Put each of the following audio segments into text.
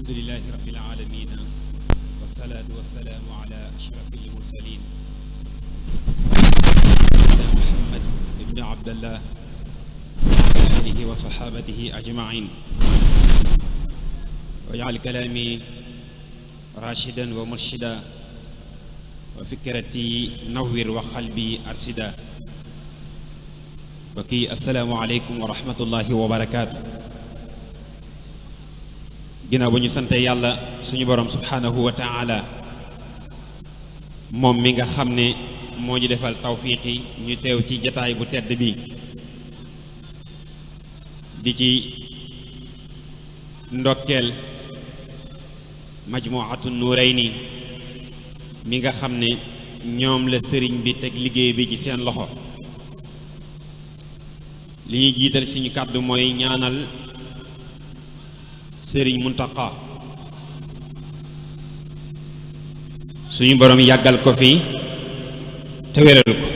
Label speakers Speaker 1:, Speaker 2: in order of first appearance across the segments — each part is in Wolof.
Speaker 1: alhamdulillahi rabbil alamin wassalatu wassalamu ala ashrafil mursalin Muhammad ibn Abdullah wa alihi wa sahabatihi ajma'in waj'al kalami rashidan wa murshida wa fikrati nawwir wa qalbi arsida. Baki assalaamu aleykum wa rahmatullahi wa barakaatu. ginnaaw ba ñu sante yàlla suñu borom subhanahu wa ta'ala moom mi nga xam ne moo ñu defal tawfiqi ñu teew ci jataay bu tedd bi di ci ndokkeel majmu'atu nurayni mi nga xam ne ñoom la sëriñ bi teg liggéey bi ci seen loxo. li ñuy jiital suñu kàddu mooy ñaanal sëriñ Muntaqa suñu boroom yàggal ko fi te wéral ko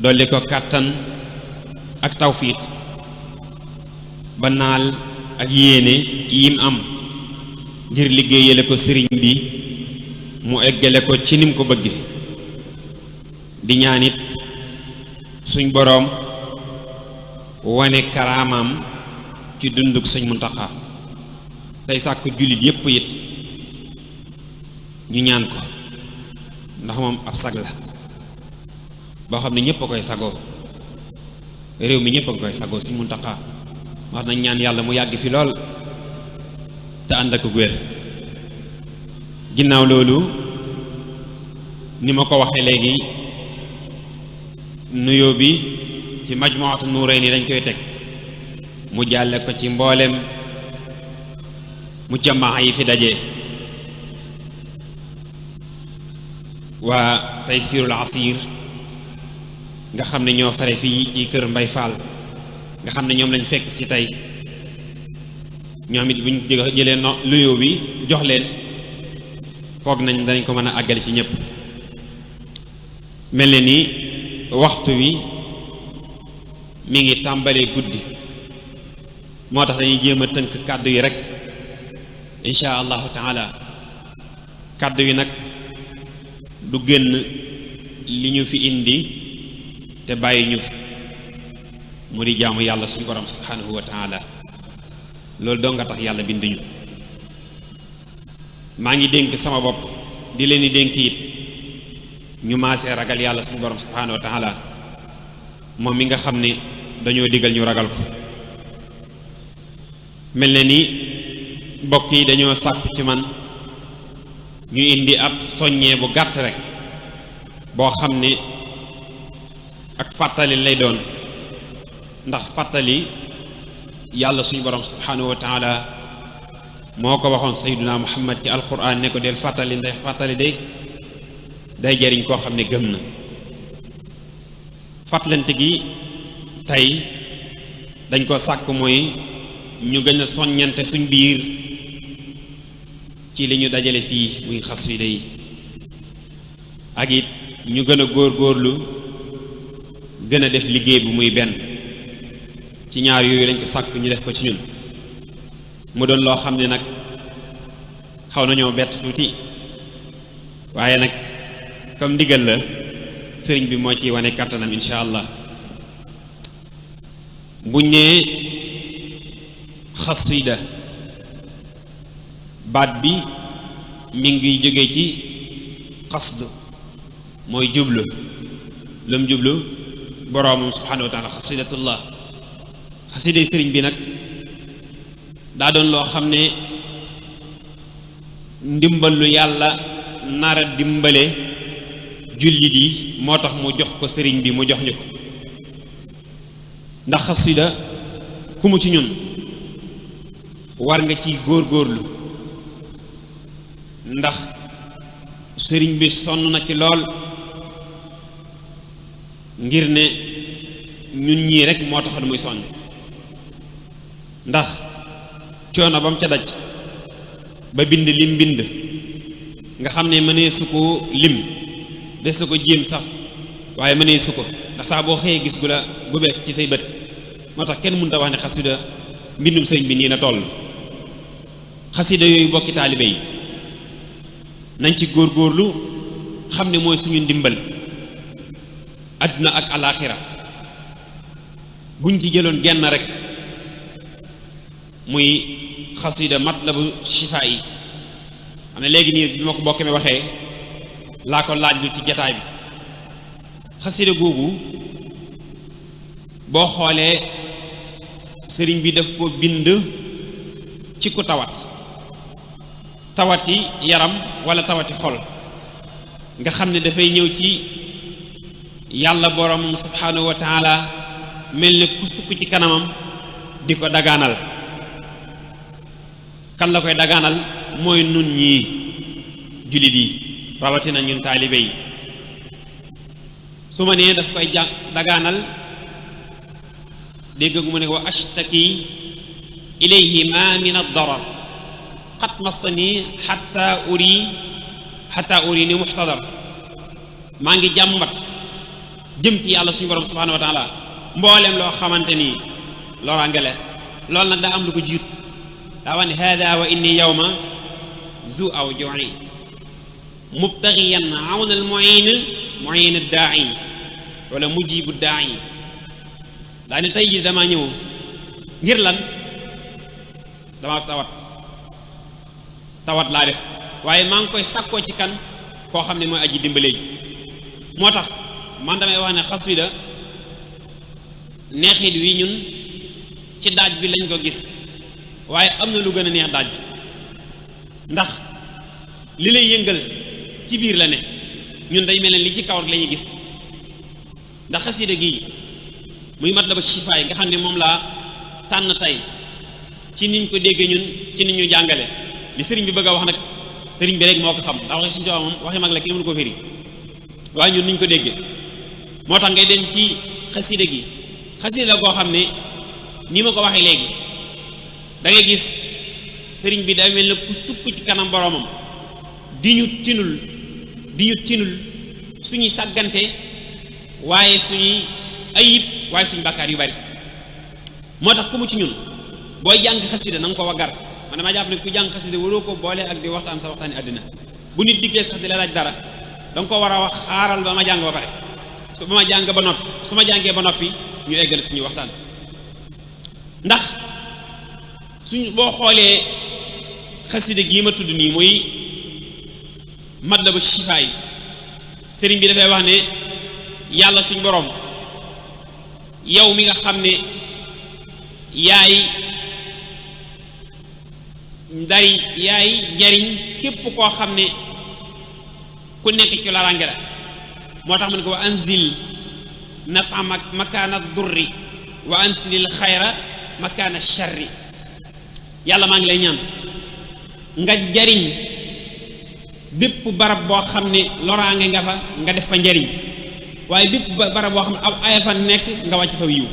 Speaker 1: dolli ko kàttan ak tawfiq ba naal ak yéene yim am ngir liggéeyale ko sëriñ bi mu eggale ko ci nim ko bëgge di ñaanit suñ boroom wane karaamam ci dunduk sëñ Muntaqa tey sàkk jullit yépp it ñu ñaan ko ndax moom ab sag la boo xam ne ñépp a koy sagoo réew mi ñépp a koy sagoo sëñ Muntaqa wax nañ ñaan yàlla mu yàgg fi lool te ànd ak wér. ginnaaw loolu ni ma ko waxee léegi nuyoo bi ci majmu'atu nurayni dañ koy teg mu jàlle ko ci mboolem mu jamaa yi fi daje waa Taysirul Asir nga xam ne ñoo fare fii ci kër Mbay Fall nga xam ne ñoom lañ fekk ci tey ñoom it buñ jëlee nuyoo bi jox leen foog nañ dañ ko mën a àggale ci ñëpp. mel na ni waxtu wi mi ngi tàmbalee guddi moo tax dañuy jéem a tënk kàddu yi rek insha allahu taala. kàddu yi nag du génn li ñu fi indi te bàyyi ñu fi mu di jaamu yàlla suñu borom subhanahu wa taala. loolu doo nga tax yàlla binduñu. maa ngi dénk sama bopp di leen di dénk it ñu maasee ragal yàlla suñu borom subhanahu wa taala moom mi nga xam ne dañoo digal ñu ragal ko. mel na ni mbokk yi dañoo sàkku ci man ñu indi ab soññee bu gàtt rek boo xam ne ak fàttali lay doon ndax fàttali yàlla suñu borom subhanahu wa taala moo ko waxoon sayyiduna muhammad ci alquran ne ko del fàttali ndax fàttali day jariñ koo xam ne gëm na. fàttalante gi tey dañ ko sàkk mooy ñu gën a soññante suñ biir ci li ñu dajale fii muy xasida yi ak it ñu gën a góorgóorlu gën a def liggéey bu muy benn ci ñaar yooyu lañ ko sàkk ñu def ko ci ñun mu doon loo xam ne nag xaw nañoo bett tuuti waaye nag comme ndigal la sëriñ bi moo ciy wane kàttanam insha allah. buñ nee xasida baat bi mi ngi jóge ci xasdu mooy jublu lam jublu boroomam subhanahu wa taala xasidatullah. xasiday sëriñ bi nag daa doon loo xam ne ndimbalu yàlla nara dimbale jullit yi moo tax mu jox ko sëriñ bi mu jox ñu ko ndax xasida ku mu ci ñun war nga ci góorgóorlu ndax sëriñ bi sonn na ci lool ngir ne ñun ñii rek moo taxoon muy sonn ndax coono ba mu ca daj ba bind lim bind nga xam ne mënee su ko lim des sa ko jéem sax waaye mënee su ko ndax saa boo xëyee gis gu bees ci say bët moo tax kenn mënut a wax ne xasida mbindum sëriñ bi nii na toll xasida yooyu bokki taalibe yi nañ ci góorgóorlu xam ne mooy suñu ndimbal àdduna ak alaaxira buñ ci jëloon genn rek muy xasida matlabu shifaa yi xam ne léegi nii bi ma ko bokk mi waxee laa ko laaj lu ci jataay bi xasida googu boo xoolee sëriñ bi daf ko bind ci ku tawati yaram wala tawati xol nga xam ne dafay ñëw ci yàlla borom subhanahu wa taala mel ne ku sukk ci kanamam di ko dagaanal kan la koy dagaanal mooy nun ñii jullit yi rawatina ñun taalibe yi su ma nee daf koy dagaanal dégg gu mu ne wa ashtaki ilayhi ma min ad-darar qad massani hatta uri ni muhtadar maa ngi jàmbat jëm ci yàlla suñu borom subhanahu wa taala mboolem loo xamante ni loraange la loolu nag daa am lu ko jiit daa wax ne hada wa inni yawma zu aw ju'i mubtaghiyan awna al mu'in ad-da'i wala mujibu ad-da'i daa ne tey ji damaa ñëw ngir lan dama tawat laa def waaye maa ngi koy sàkkoo ci kan koo xam ne mooy aji dimbale ji moo tax man damay wax ne xasida neexit wi ñun ci daaj bi lañ ko gis waaye am na lu gën a neex daaj ndax li lay yëngal ci biir la ne ñun day mel ne li ci kaw rek la ñuy gis ndax xasida gii muy matlabu shifaa yi nga xam ne moom laa tànn tey ci niñ ko déggee ñun ci ni ñu jàngale li sëriñ bi bëgg a wax nag sëriñ bi rek moo ko xam ndax waxi suñu moom waxi mag la kenn mënu ko firi waaye ñun niñ ko déggee moo tax ngay dem ci xasida gi xasida la koo xam ne ni ma ko waxee léegi da ngay gis sëriñ bi day mel ne ku sukk ci kanam boromam di ñu tinul suñuy sàggante waaye suñuy ayib waaye suñu bàkkaar yu bari moo tax ku mu ci ñun booy jàng xasida na nga ko waggar man dama jàpp ne ku jàng xasida waroo ko boole ak di waxtaan sa waxtaani àddina bu nit dikkee sax di la laaj dara danga ko war a wax xaaral ba ma jàng ba pare ba ma jàng ba noppi su ma jàngee ba noppi ñu eggale suñu waxtaan ndax suñu boo xoolee xasida gii ma tudd nii muy matlabu shifaa yi sëriñ bi dafay wax ne yàlla suñu borom yow mi nga xam ne yaay njariñ képp koo xam ne ku nekk ci loraange la moo tax mu ne ko wa anzil nafa makaana durri wa anzilil xayra makaana sharri yàlla maa ngi lay ñaan nga jariñ bépp barab boo xam ne loraange nga fa nga def fa njariñ waaye bépp barab boo xam ne ab aya fa nekk nga wàcc fa yiw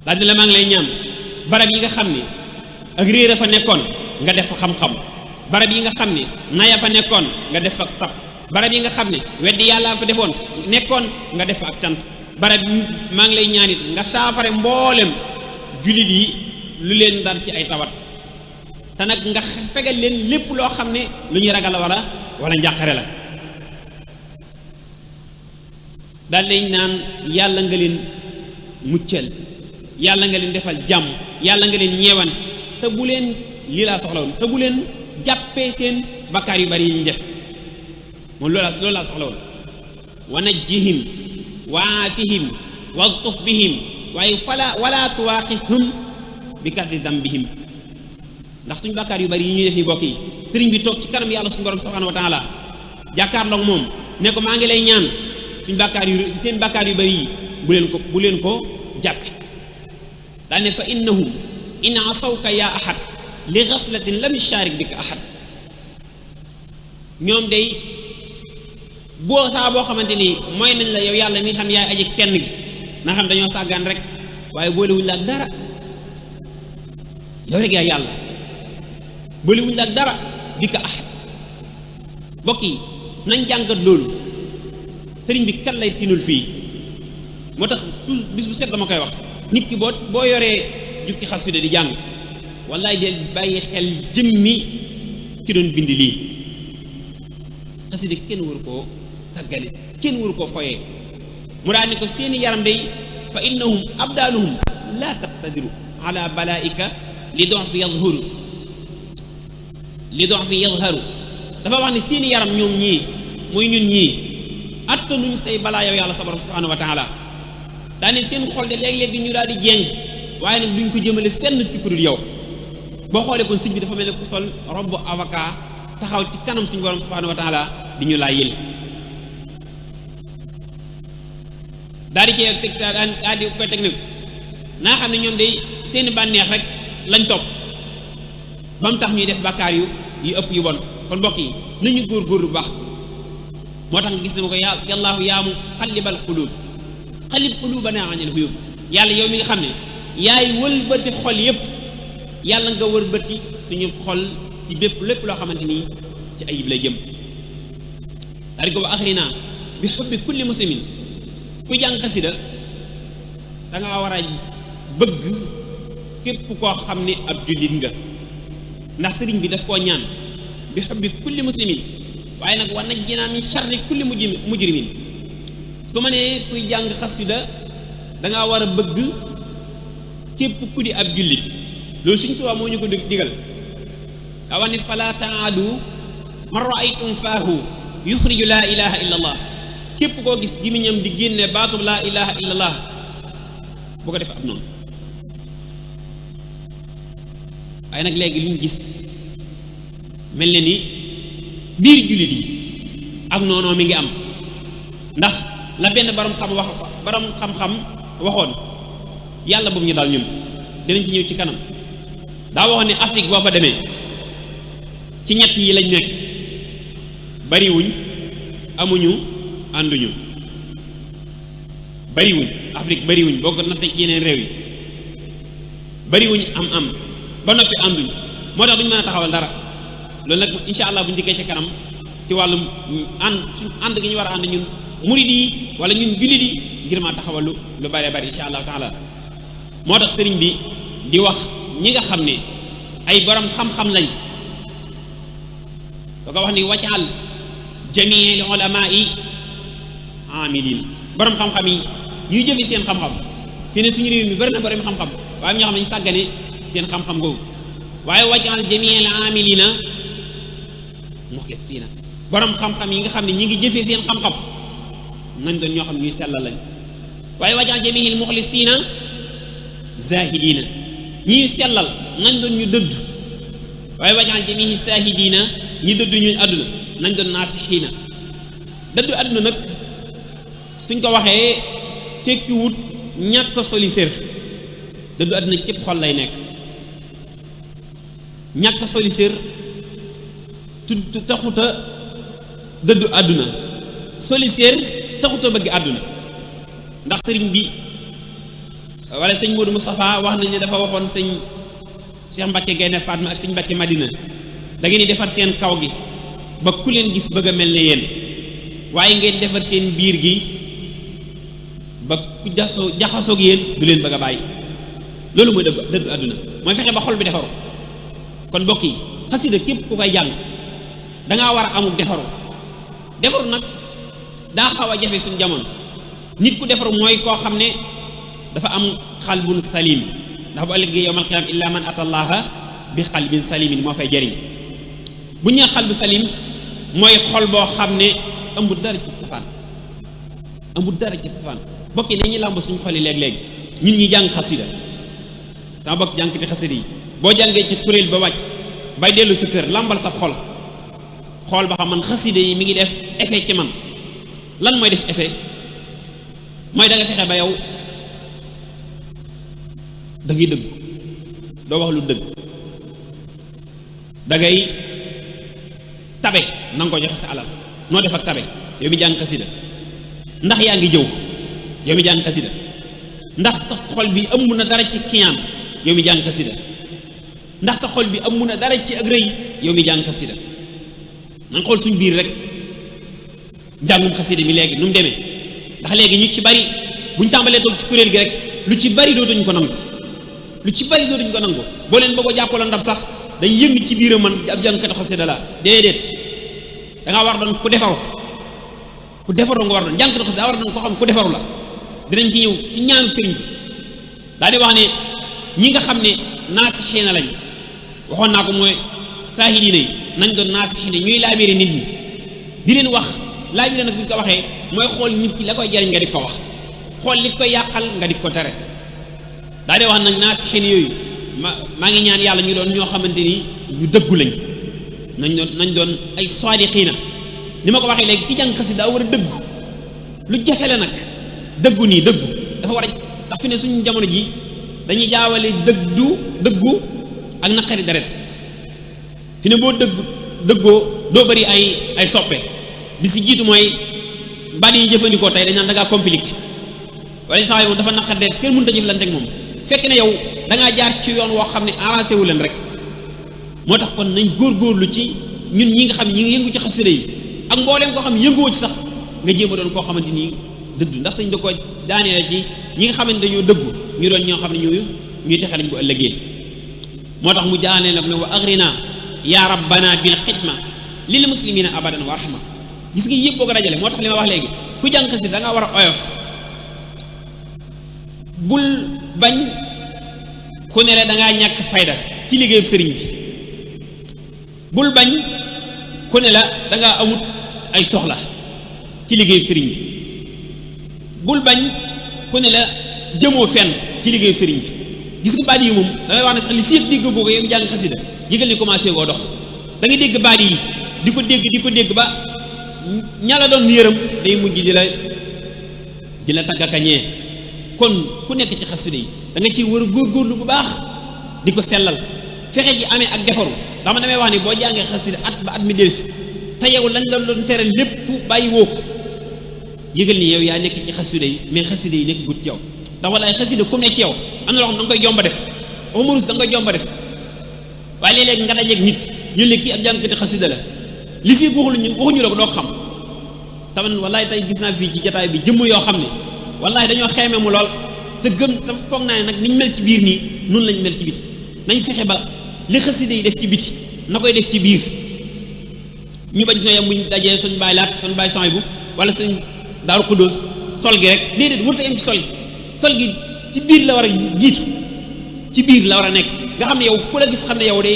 Speaker 1: daal di la maa ngi lay ñaan barab yi nga xam ne ak réer a fa nekkoon nga def fa xam-xam barab yi nga xam ne naya fa nekkoon nga def fa tab barab yi nga xam ne weddi yàlla fa defoon nekkoon nga def fa ak cant barab maa ngi lay ñaanit nga saafare mboolem jullit yi lu leen dal ci ay tawat te nag nga fegal leen lépp loo xam ne lu ñuy ragal wala njàqare la daal lay naan yàlla nga leen muccal yàlla nga leen defal jàmm yàlla nga leen ñeewan te bu leen lii laa soxla woon te bu leen jàppee seen bakkaar yu bari yi ñu def moom loolu laa soxla woon wa najjihim wa aafihim waltuf bihim waaye wala tuwaaqifhum bi kasri dambihim ndax suñu bakkaar yu bari yi ñuy def ni bokk yi sëriñ bi toog ci kanam yàlla suñu borom subhanahu wa taala jàkkaarloog moom ne ko maa ngi lay ñaan seen bakkaar yu bari yi bu leen ko jàppe daa ne fa innahum in asawka yaa ahad li ghaflatin lam yushaarik bika ahad ñoom day boo xamante ni mooy nañ la yow yàlla mi xam yaay aji kenn gi na xam dañoo sàggaan rek waaye boolewuñ la ak dara yow rek yaa yàlla boolewuñ la ak dara bika ahad mbokk yi nañ jàngat loolu sëriñ bi kan lay tinul fii moo tax bis bu set dama koy wax nit ki boo yoree jukki xasida di jàng wallaay del bàyyi xel jëmmi ki doon bind lii xasida kenn waru koo sàggane kenn waru koo foyee mu daal ne ko seeni yaram day fa innahum abdaanuhum laa taqtadiru ala balaika li dox fi yadhuru dafa wax ne seeni yaram ñoom ñii muy ñun ñii attanuñ say balaa yow yàlla sa borom subhanahu wa taala daane seen xol de léeg-léeg ñu daal di jéng waaye nag duñ ko jëmale fenn ci ku dul yow boo xoolee kon sëñ bi dafa mel ne ku sol robu avocat taxaw ci kanam suñu borom subhanahu wa taala di ñu laa yël daal di cee teg daal di koy teg nag naa xam ne ñoom day seeni bànneex rek lañ topp ba mu tax ñuy def bàkkaar yu ëpp yu bon kon mbokk yi nañu góor-góorlu bu baax moo tax nga gis ne ma ko yàllaahu yaamu xallibal xuluub xallib xuluubanaa anil xuyuub yàlla yow mi nga xam ne yaay wëlbati xol yëpp yàlla nga wëlbati suñu xol ci bépp lépp loo xamante ni ci ayib lay jëm daal di ko ba axrina bi xubbi kulli muslimin ku jàng xasida da nga war a bëgg képp koo xam ne ab jullit nga ndax sëriñ bi daf koo ñaan bi xubbi kulli muslimin waaye nag war najjinaa min sharri kulli mujrimin su ma nee kuy jàng xasida da ngaa war a bëgg képp ku di ab jullit loolu suñ tubaab moo ñu ko digal daa wax ne fala taadu man raaytum faahu yuxriju laa ilaha illa allah képp koo gis gimiñam di génne baatub laa ilaha illa allah bu ko def ab noonu waaye nag léegi lu ñu gis mel na ni biir jullit yi ak noonoo mi ngi am ndax la benn borom xam-xam waxoon yàlla boobu ñu daal ñun dinañ ci ñëw ci kanam daa waxoon ne Afrique boo fa demee ci ñett yi lañ nekk bariwuñ amuñu ànduñu bariwuñ Afrique bariwuñ boo ko nattee ci yeneen réew yi bariwuñ am ba noppi ànduñ moo tax duñ mën a taxawal dara loolu nag incha allah bu ñu dikkee ci kanam ci wàllum ànd gi ñu war a ànd ñun murid yi wala ñun jullit yi ngir ma taxawal lu bari bari incha allahu taala moo tax sëriñ bi di wax ñi nga xam ne ay borom xam-xam lañ da ko wax ni waccaal jamii ulamaa yi amilin borom xam-xam yi ñuy jëfi seen xam-xam fi ne suñu réew mi bari na borom xam-xam waaye ñoo xam ne ñu sàggane seen xam-xam googu waaye waccaal jamii amilina muxlisina borom xam-xam yi nga xam ne ñi ngi jëfee seen xam-xam nañ doon ñoo xam ñuy sellal lañ waaye waccaal jamii muxlisina zahidina ñi sellal nañ doon ñu dëdd waaye waccaal jamii zahidina ñi dëdd ñu àdduna nañ doon naasixiina dëddu àdduna nag suñ ko waxee tekkiwut ñàkk soli sér dëddu àdduna képp xol lay nekk ñàkk soli sér taxuta dëddu àdduna soli sér taxuta bëgg àdduna ndax sëriñ bi wala sëñ Modou Moustapha wax nañ ne dafa waxoon sëñ Cheikh Mbacke Gaynde Fatma ak sëñ Mbacke Madina da ngeen di defar seen kaw gi ba ku leen gis bëgg a mel ne yéen waaye ngeen defar seen biir gi ba ku jaxasoog yéen du leen bëgg a bàyyi loolu mooy dëddu àdduna mooy fexe ba xol bi defaru kon mbokk yi xasida képp ku koy jàng dangaa war a amul defaru nag daa xaw a jafe suñu jamono nit ku defaru mooy koo xam ne dafa am xalbun salim ndax bu ëllëgee yawmal qiyaama illa man atallaha bi xalbin salimin moo fay jariñ bu ñu xalbu salim mooy xol boo xam ne amul dara ci safaan bokk yi nañuy làmb suñu xol yi léeg-léeg ñun ñi jàng xasida sama bokk jàngkati xasida yi boo jàngee ci kuréel ba wàcc bay dellu sa kër làmbal sa xol xool ba xam man xasida yi mi ngi def effet ci man lan mooy def effet mooy da nga fexe ba yow da ngay dëgg doo wax lu dëgg da ngay tabe na nga ko joxe sa alal noo def ak tabe yow mi jàng xasida ndax yaa ngi jëw yow mi jàng xasida ndax sa xol bi ëmb na dara ci kiñaan yow mi jàng xasida ndax sa xol bi ëmb na dara ci ak rëy yow mi jàng xasida nan xool suñ biir rek njàngum xasida mi léegi nu mu demee ndax léegi ñu ci bari buñ tàmbalee toog ci kuréel gi rek lu ci bari dootuñu ko nangu lu ci bari dootuñ ko nangu boo leen bëgg a jàppaloon ndab sax day yëngu ci biiram man ab jàngkati xasida la déedéet da nga war doon ku defaru nga war doon jàngkati xasida war doon ko xam ku defaru la dinañ ci ñëw ci ñaanu sëriñ bi daal di wax ne ñi nga xam ne naasixiina lañ waxoon naa ko mooy saahiriina yi nañ doon naasixiina ñuy laabire nit ñi di leen wax laabire nag bu ñu ko waxee mooy xool nit ki la koy jariñ nga di ko wax xool li koy yàqal nga di ko tere daal di wax nag naasixiina yooyu maa ngi ñaan yàlla ñu doon ñoo xamante ni ñu dëggu lañ nañ doon ay saadiqiina ni ma ko waxee léegi ki jàng xasida daa war a dëggu lu jafe la nag dëggu dafa war a ndax fi ne suñu jamono ji dañuy jaawale dëggu ak naqari deret fi ne boo dëggoo doo bëri ay soppe bi si jiitu mooy baat yi jëfandikoo tey dañ naan da ngaa compliqué wala saa yi moom dafa naqari deret kenn mënut a jëflante ak moom fekk ne yow da ngaa jaar ci yoon woo xam ne arrangé wu leen rek moo tax kon nañ góorgóorlu ci ñun ñi nga xam ne ñi ngi yëngu ci xasida yi ak mbooleem koo xam ne yënguwoo ci sax nga jéem a doon koo xamante ni dëddu ndax sañ da ko daanee ci ñi nga xamante dañoo dëggu ñu doon ñoo xam ne ñuy texe lañ bu ëllëgee moo tax mu jaanee nag ne wa agrina ya rabbana bil xidma lil muslimina abadan wa rahma gis nga yëpp boo ko dajale moo tax li ma wax léegi ku jàng xasida da ngaa war a oyof bul bañ ku ne la da ngaa ñàkk fayda ci liggéeyub sëriñ bi bul bañ ku ne la da ngaa amut ay soxla ci liggéeyub sëriñ bi bul bañ ku ne la jëmoo fenn ci liggéeyub sëriñ bi gis nga baat yi moom damay wax ne sax li fi yëg dégg googu yow jàng xasida yëgal ni commencé koo dox da ngay dégg baat yi di ko dégg ba ña la doon yërëm day mujj di la tàggakañee kon ku nekk ci xasida yi da nga ciy war a góorgóorlu bu baax di ko sellal fexe ji amee ak defaru ndax ma damay wax ni boo jàngee xasida at ba at mi dellusi te yow lañ la doon tere lépp bàyyi woo ko yëgal ni yow yaa nekk ci xasida yi mais xasida yi nekk gut ci yow ndax walaay xasida ku ne ci yow am na loo xam da nga koy jomba def waxuma rus da nga koy jomba def waaye léeg-léeg nga dajeeg nit ñu ne kii ab jàngkati xasida la li fii waxuñu la ko doo xam taman walaay tey gis naa fii ci jataay bi jëmm yoo xam ne walaay dañoo xeeme mu lool te gëm dafa foog naa ne nag niñ mel ci biir nii noonu lañ mel ci biti nañ fexe ba li xasida yi def ci biti na koy def ci biir ñu bañ ñoo yem buñ dajee suñ bàyyi laat suñ bàyyi sony bu wala suñ daaru xudóos sol gi rek déedéet wërta yem ci sol gi ci biir la war a jiitu ci biir la war a nekk nga xam ne yow ku la gis xam ne yow de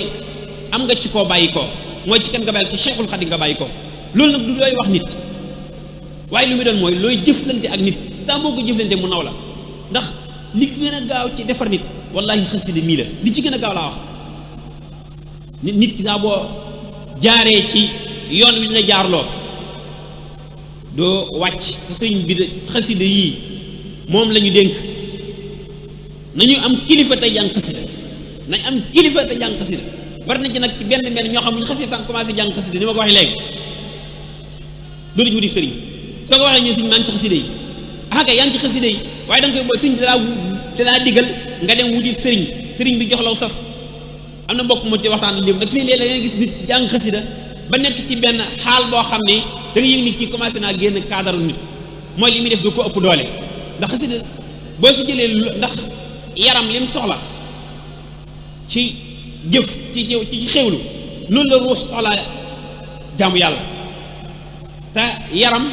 Speaker 1: am nga ci koo bàyyi ko mooy ci kan nga bàyyi ci Cheikhul Khadim nga bàyyi ko loolu nag du looy wax nit waaye lu muy doon mooy looy jëflante ak nit saa boo ko jëflante mu naw la ndax li gën a gaaw ci defar nit wallahi xasida mii la li ci gën a gaaw laa wax nit ki saa boo jaaree ci yoon wi ñu la jaarloo doo wàcc sëñ bi xasida yii moom la ñu dénk nañu am kilifa te jàng xasida nañ am kilifa te jàng xasida war nañ ci nag ci benn ñoo xam bu ñu xasida tam commencé jàng xasida ni ma ko waxee léegi dootuñu wuti sëriñ soo ko waxee ñun suñu maan ci xasida yi kay yaa ngi ci xasida yi waaye da nga koy boole sëriñ dalaa diggal nga dem wuti sëriñ bi jox law sas am na mbokk moo ci waxtaan léegi nag fii léeg-léeg da ngay gis nit jàng xasida ba nekk ci benn xaal boo xam ne da nga yëg nit kii commencé naa génn cadre nit mooy li muy def du ko ëpp doole ndax xasida boo si jëlee ndax yaram lim soxla ci jëf ci xewlu loolu la ruux soxla jaamu yàlla te yaram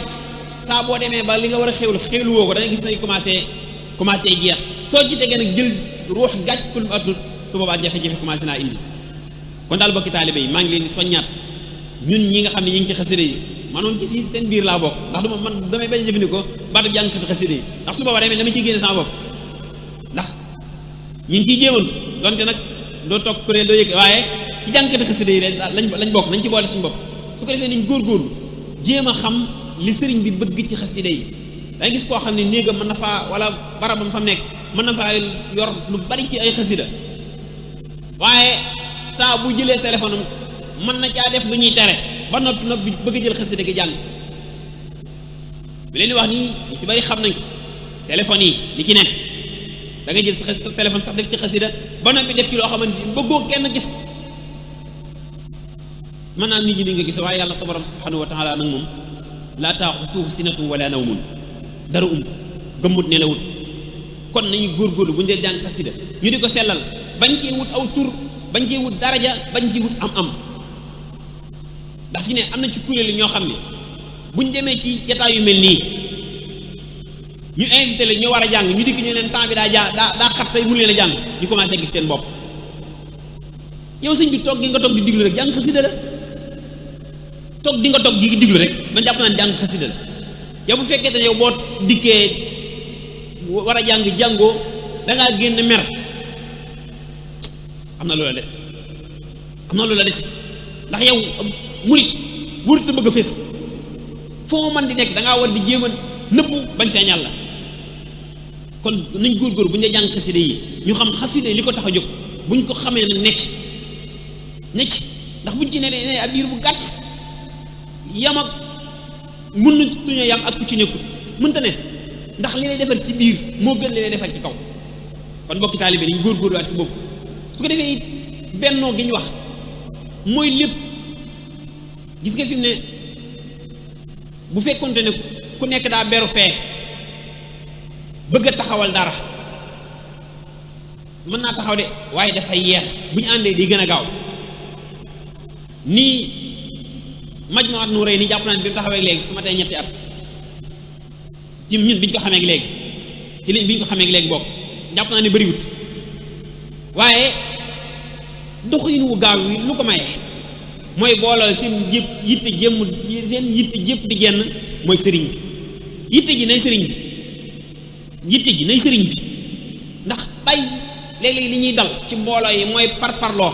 Speaker 1: saa boo demee ba li nga war a xewlu woo ko da nga gis nañ commencé jeex soo ci tegee nag jël ruux gàcc kul mu addut su boobaa jafe-jafe commencé naa indi kon daal bokki taalibe yi maa ngi leen di soññaat ñun ñi nga xam ne ñi ngi ci xasida yi manoon ci si seen biir laa bokk ndax du man damay bañ a jëfandikoo baatu jàngkati xasida yi ndax su boobaa demee dama ciy génne sama bopp ndax ñi ngi ciy jéemantu donte nag doo toog kuréel doo yëg waaye ci jàngkati xasida yi lañ bokk nañ ci boole suñu bopp su ko defee niñ góorgóorlu jéem a xam li sëriñ bi bëgg ci xasida yi danga gis koo xam ne néegam mën na faa wala barabam fa nekk mën na faa yor lu bari ci ay xasida waaye saa bu jëlee téléphone am mën na caa def lu ñuy tere ba noppi bëgg jël xasida gi jàng bi leen di wax nii ñu ci bari xam nañ ko téléphone yi li ci nekk da nga jël sa téléphone sax def ci xasida ba noppi def ci loo xamante ni bëggoo kenn gis ko mën naa nit ñi nga gis waaye yàlla sa borom subhanahu wa taala nag moom laa taaxutuhu sinatun wala nawmun dara gëmmut ne la wut kon nañu góorgóorlu bu ñu dee jàng xasida ñu di ko sellal bañ cee wut aw tur bañ cee wut daraja bañ cee wut am ndax fi ne am na ci kuréel ñoo xam ne buñ demee ci jataay yu mel nii ñu invité la ñu war a jàng ñu dikk ñu leen temps bi daa xat tey mënu leen a jàng ñu commencé gis seen bopp yow sëñ bi toog gi nga toog di diglu rek jàng xasida la toog di nga toog di diglu rek man jàpp naa ne jàng xasida la yow bu fekkee te yow boo dikkee war a jàngoo dangaa génn mer am na loola des ndax yow murit wurut a bëgg a fés foo man di nekk dangaa war di jéem a nëbbu bañ feeñal la kon nañ góor-góor bu ñu jàng xasida yi ñu xam xasida yi li ko tax a jóg buñ ko xamee nag necc ndax buñ ci ne ab biir bu gàtt yam ak mën nañu yam ak ku ci nekkul mënta ne ndax li lay defal ci biir moo gën li lay defal ci kaw kon mbokki taalibe dañu góor-góorluwaat ci boobu su ko defee it bennoo gi ñu wax mooy lépp gis nga fi mu ne bu fekkonte ne ku nekk daa beru fee bëgg a taxawal dara mën naa taxaw de waaye dafay yeex bu ñu àndee di gën a gaaw nii Majmahun Nurayni jàpp naa ne bi mu taxawee léegi su ma tey ñetti at ci ñun bi ñu ko xamee léegi ci liñ bi ñu ko xamee léegi bokk jàpp naa ne bëriwut waaye doxin wu gaaw wi lu ko maye mooy booloo seen yitte jëpp di genn mooy sëriñ bi yitte ji nay sëriñ bi ndax bay léeg-léeg li ñuy dal ci mbooloo yi mooy parparloo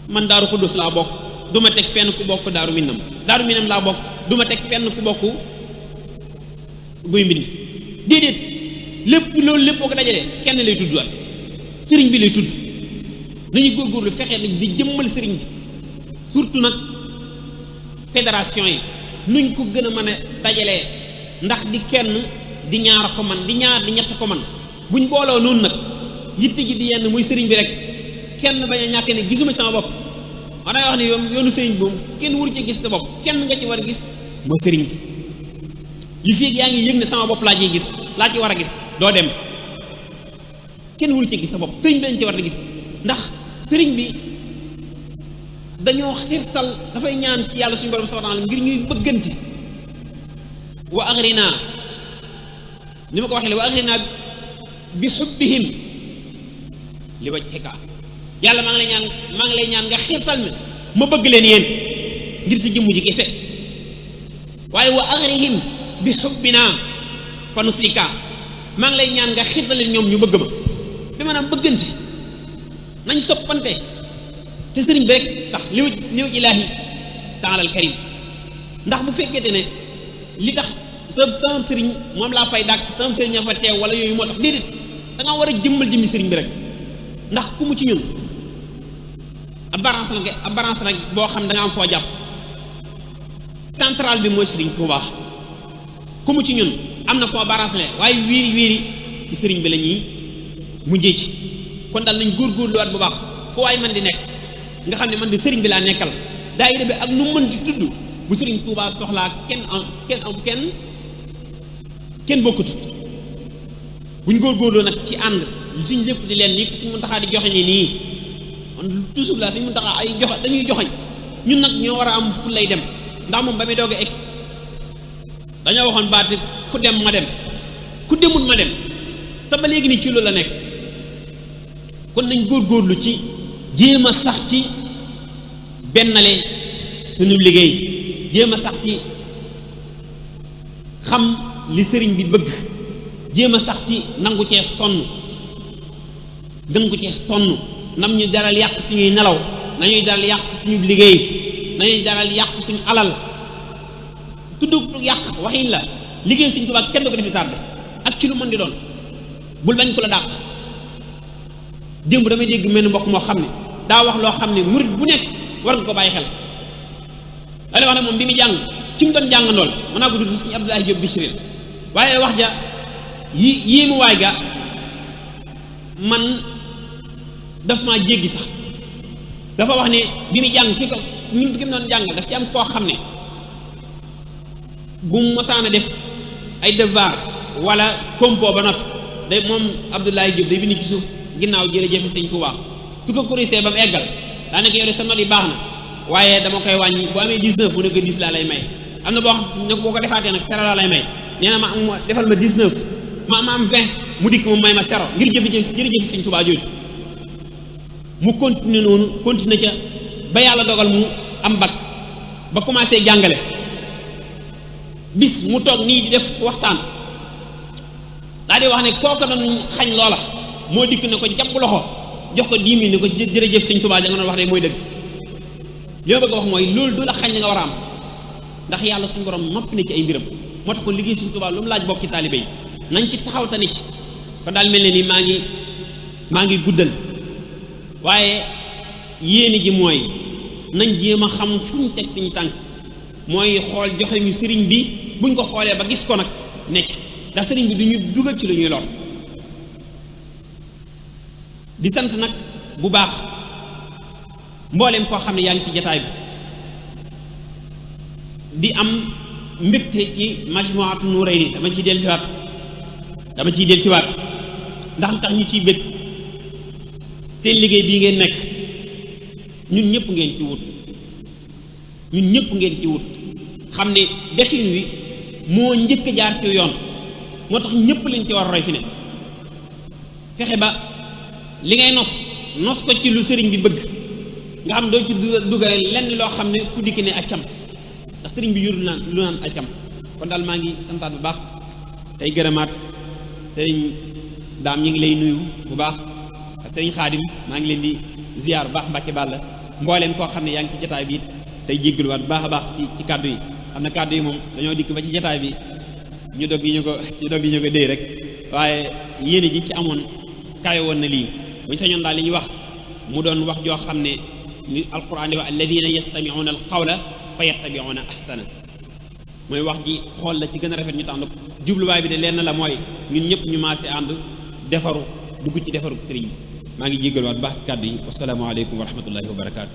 Speaker 1: man Daaru Xuddus laa bokk du ma teg fenn ku bokk Daaru Minam laa bokk du ma teg fenn ku bokk Guy Mbind déedéet lépp boo ko dajalee kenn lay tudd waat sëriñ bi lay tudd nañu góorgóorlu fexee nag di jëmmal sëriñ bi surtout nag fédération yi nuñ ko gën a mën a dajalee ndax di kenn di ñaar ko man di ñaar di ñett ko man buñ booloo noonu nag yitte ji di yenn muy sëriñ bi rek kenn bañ a ñàkk ne gisuma sama bopp man day wax ne yoonu sëriñ boobu kenn waru ci gis sa bopp kenn nga ci war a gis mooy sëriñ bi yu fii yaa ngi yëg ne sama bopp laa ci gis laa ci war a gis doo dem kenn waru ci gis sa bopp sëriñ bi lañ ci war a gis ndax sëriñ bi dañoo xirtal dafay ñaan ci yàlla suñu borom subhanahu wa ta'ala ngir ñuy bëggante wa aghrina ni ma ko waxee wa aghrina bi hubbihim li wajhika yàlla maa ngi lay ñaan nga xirtal ma bëgg leen yéen ngir si jëmm ji kese waaye wa aghrihim bi hubbina fa nusika maa ngi lay ñaan nga xirtal leen ñoom ñu bëgg ma bi maanaam bëggante nañ soppante te sëriñ bi rek tax li waj ilaahi ta'ala al karim ndax bu fekkente ne li tax sama sëriñ moom laa fay dàkk sama sëriñ a fa teew wala yooyu moo tax déedéet da nga war a jëmmal jëmmi sëriñ bi rek ndax ku mu ci ñun ab balance la boo xam da nga am foo jàpp central bi mooy sëriñ Tuubaa ku mu ci ñun am na foo balance la waaye wiiri ci sëriñ bi la ñuy mujjee ci kon daal nañ góorgóorluwaat bu baax foo waay man di nekk nga xam ne man de sëriñ bi laa nekkal daayira bi ak nu mën ci tudd bu sëriñ Tuubaa soxlaa kenn bokkutut buñ góorgóorloo nag ci ànd suñ lépp di leen ni suñ Muntaxaa di joxe nii man toujours la suñ Muntaxaa ay joxe dañuy joxeñ ñun nag ñoo war a am fu lay dem ndax moom ba muy doog a egg dañoo waxoon baati ku dem ma dem ku demut ma dem te ba léegi nii ci loolu la nekk kon nañ góorgóorlu ci jéem a sax ci bennale suñu liggéey jéem a sax ci xam li sëriñ bi bëgg jéem a sax ci nangu cee sonn nam ñu daral yàq suñuy nelaw nañuy daral yàq suñu liggéey nañuy daral yàq suñu alal tudd yàq waxin la liggéey Sëriñ Tuubaa kenn du ko defi tardé ak ci lu mën di doon bul bañ ko la dàq démb damay dégg mel ni mbokk moo xam ne daa wax loo xam ne murit bu nekk war nga ko bàyyi xel la wax ne moom bi mu jàng ci mu doon jàngandool mën naa ko tudd Sëriñ Abdoulaye Diop Bichri waaye wax ja yii mu waay ga man daf maa jéggi sax dafa wax ne bi mu jàng ki mu doon jàng daf ci am koo xam ne bu mu mosaan a def ay devoir wala compo ba noppi day moom Abdoulaye Diop day bind ci suuf ginnaaw jërëjëf sëñ Touba su ko corrigé ba mu eggal daanaka yow de sa note yi baax na waaye dama koy wàññi bu amee 19 mu ne ko 10 laa lay may am na boo xam ne boo ko defaatee nag 0 laa lay may nee na ma defal ma 19 ma am 20 mu dikk mu may ma 0 ngir jërëjëf sëñ Touba jooju mu continuer noonu continuer ca ba yàlla dogal mu am bac ba commencé jàngale bis mu toog nii di def waxtaan daa di wax ne kooka doon xañ loola moo dikk ne ko jàpp loxo jox ko 10 000 ne ko jërëjëf sëñ Touba ja nga doon wax de mooy dëgg li ma bëgg a wax mooy loolu du la xañ nga war a am ndax yàlla suñu borom noppi na ci ay mbiram moo tax kon liggéey sëñ Touba lu mu laaj bokki taalibe yi nañ ci taxaw tani ci kon daal mel ne ni maa ngi guddal waaye yéene ji mooy nañ jéem a xam fu ñu teg suñu tànk mooy xool joxe ñu sëriñ bi buñ ko xoolee ba gis ko nag nekk ndax sëriñ bi du ñu dugal ci lu ñuy lor di sant nag bu baax mbooleem koo xam ne yaa ngi ci jataay bi di am mbégte ci Majmuhatu Nurayni dama ciy dellusiwaat ndax tax ñu ciy bég seen liggéey bii ngeen nekk ñun ñëpp ngeen ci wut xam ne defin wi moo njëkk a jaar ci yoon moo tax ñëpp lañ ci war roy fi ne fexe ba li ngay nos ko ci lu sëriñ bi bëgg nga xam doo ci dugal lenn loo xam ne ku dikk ne accam ndax sëriñ bi yur lu naan accam kon daal maa ngi santaat bu baax tey gërëmaat sëriñ daam ñi ngi lay nuyu bu baax ak sëriñ xaadim maa ngi leen di ziar bu baax Mbàkke Bàlla mbooleem koo xam ne yaa ngi ci jotaay bi tey jéggaluwaat bu baax a baax ci kàddu yi xam na kàddu yi moom dañoo dikk ba ci jotaay bi ñu dog yi ñu ko déy rek waaye yéene ji ci amoon kawe woon na lii buñ sañoon daal li ñuy wax mu doon wax joo xam ne ni alquran di wax alladina yastamiuna al qawla fa yattabiuna ahsana mooy wax ji xool la ci gën a rafet ñu tànn jubluwaay bi de lenn la mooy ñun ñëpp ñu maase ànd defaru dugg ci defaru sëriñ bi maa ngi jéggaluwaat baax kàddu yi wassalaamu aleykum wa rahmatullahi wa barakaatu